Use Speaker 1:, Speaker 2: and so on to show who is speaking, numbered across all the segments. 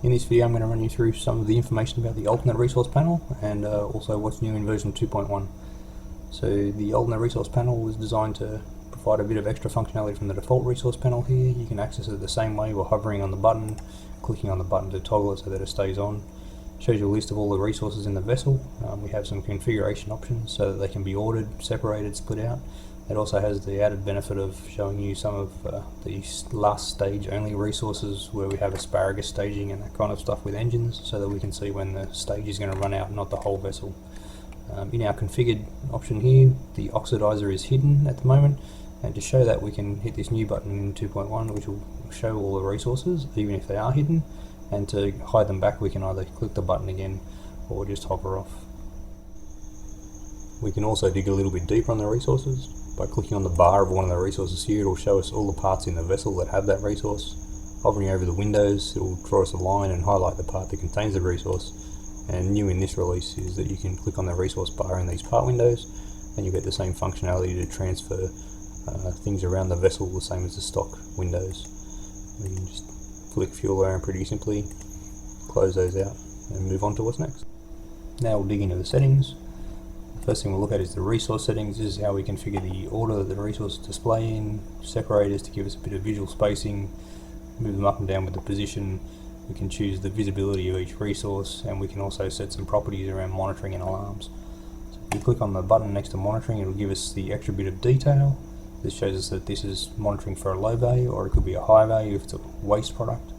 Speaker 1: In this video I'm going to run you through some of the information about the alternate resource panel and also what's new in version 2.1. So the alternate resource panel was designed to provide a bit of extra functionality from the default resource panel here. You can access it the same way while hovering on the button, clicking on the button to toggle it so that it stays on. Shows you a list of all the resources in the vessel. We have some configuration options so that they can be ordered, separated, split out. It also has the added benefit of showing you some of the last stage only resources where we have asparagus staging and that kind of stuff with engines, so that we can see when the stage is going to run out, not the whole vessel. In our configured option here, the oxidizer is hidden at the moment, and to show that we can hit this new button in 2.1 which will show all the resources even if they are hidden, and to hide them back we can either click the button again or just hover off. We can also dig a little bit deeper on the resources. By clicking on the bar of one of the resources here, it will show us all the parts in the vessel that have that resource. Hovering over the windows, it will draw us a line and highlight the part that contains the resource. And new in this release is that you can click on the resource bar in these part windows and you get the same functionality to transfer things around the vessel the same as the stock windows. You can just flick fuel around pretty simply, close those out and move on to what's next. Now we'll dig into the settings. First thing we'll look at is the resource settings. This is how we configure the order that the resources display in, separators to give us a bit of visual spacing, move them up and down with the position. We can choose the visibility of each resource, and we can also set some properties around monitoring and alarms. So if you click on the button next to monitoring, it will give us the extra bit of detail. This shows us that this is monitoring for a low value, or it could be a high value if it's a waste product.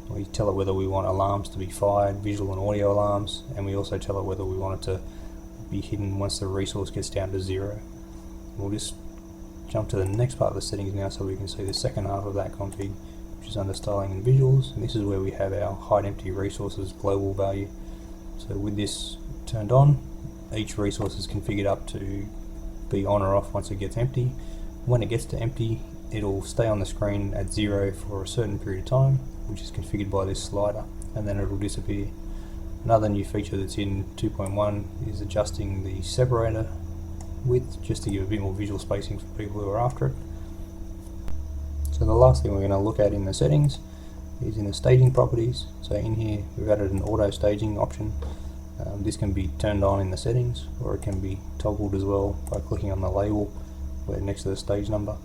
Speaker 1: We tell it whether we want alarms to be fired, visual and audio alarms, and we also tell it whether we want it to be hidden once the resource gets down to 0. We'll just jump to the next part of the settings now so we can see the second half of that config, which is under styling and visuals, and this is where we have our hide empty resources global value. So with this turned on, each resource is configured up to be on or off once it gets empty. When it gets to empty, it'll stay on the screen at 0 for a certain period of time, which is configured by this slider, and then it'll disappear. Another new feature that's in 2.1 is adjusting the separator width, just to give a bit more visual spacing for people who are after it. So the last thing we're going to look at in the settings is in the staging properties. So in here we've added an auto staging option. This can be turned on in the settings, or it can be toggled as well by clicking on the label where next to the stage number.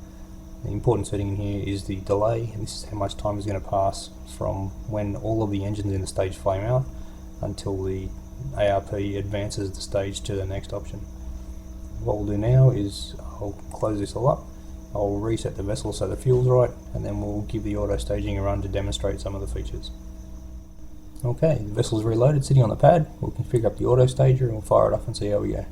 Speaker 1: The important setting in here is the delay, and this is how much time is going to pass from when all of the engines in the stage flame out until the ARP advances the stage to the next option. What we'll do now is I'll close this all up, I'll reset the vessel so the fuel's right, and then we'll give the auto staging a run to demonstrate some of the features. Okay, the vessel's reloaded, sitting on the pad. We'll configure up the auto stager and we'll fire it off and see how we go.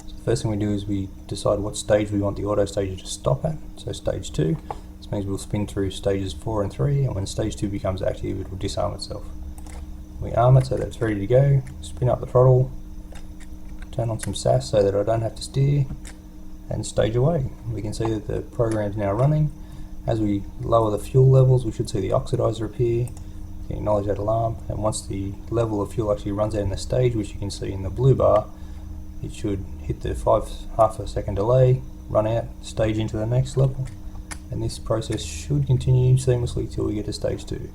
Speaker 1: So the first thing we do is we decide what stage we want the auto stager to stop at. So stage 2, this means we'll spin through stages 4 and 3, and when stage 2 becomes active it will disarm itself. We arm it so that it's ready to go, spin up the throttle, turn on some SAS so that I don't have to steer, and stage away. We can see that the program's now running. As we lower the fuel levels, we should see the oxidizer appear, can acknowledge that alarm, and once the level of fuel actually runs out in the stage, which you can see in the blue bar, it should hit the half a second delay, run out, stage into the next level, and this process should continue seamlessly till we get to stage 2.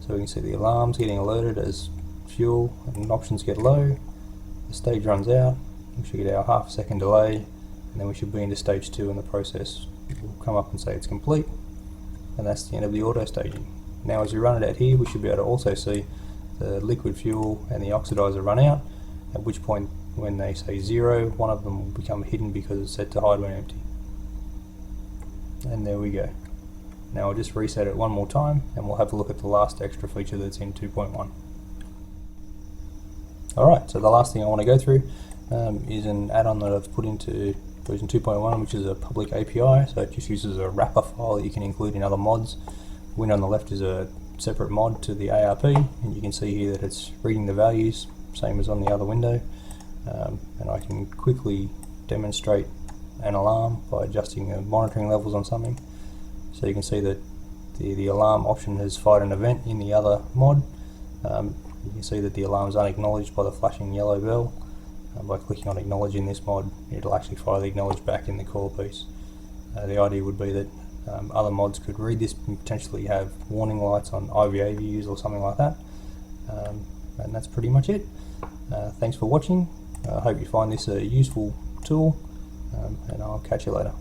Speaker 1: So we can see the alarms getting alerted as fuel and options get low, the stage runs out, we should get our half a second delay, and then we should be into stage 2, and the process will come up and say it's complete, and that's the end of the auto staging. Now as we run it out here, we should be able to also see the liquid fuel and the oxidizer run out, at which point when they say 0, one of them will become hidden because it's set to hide when empty. And there we go. Now I'll just reset it one more time and we'll have a look at the last extra feature that's in 2.1. Alright, so the last thing I want to go through is an add-on that I've put into version 2.1, which is a public API. So it just uses a wrapper file that you can include in other mods. The window on the left is a separate mod to the ARP, and you can see here that it's reading the values, same as on the other window. And I can quickly demonstrate an alarm by adjusting the monitoring levels on something. So you can see that the alarm option has fired an event in the other mod. You can see that the alarm is unacknowledged by the flashing yellow bell. By clicking on acknowledge in this mod, it'll actually fire the acknowledge back in the core piece. The idea would be that other mods could read this and potentially have warning lights on IVA views or something like that, And that's pretty much it. Thanks for watching. I hope you find this a useful tool, and I'll catch you later.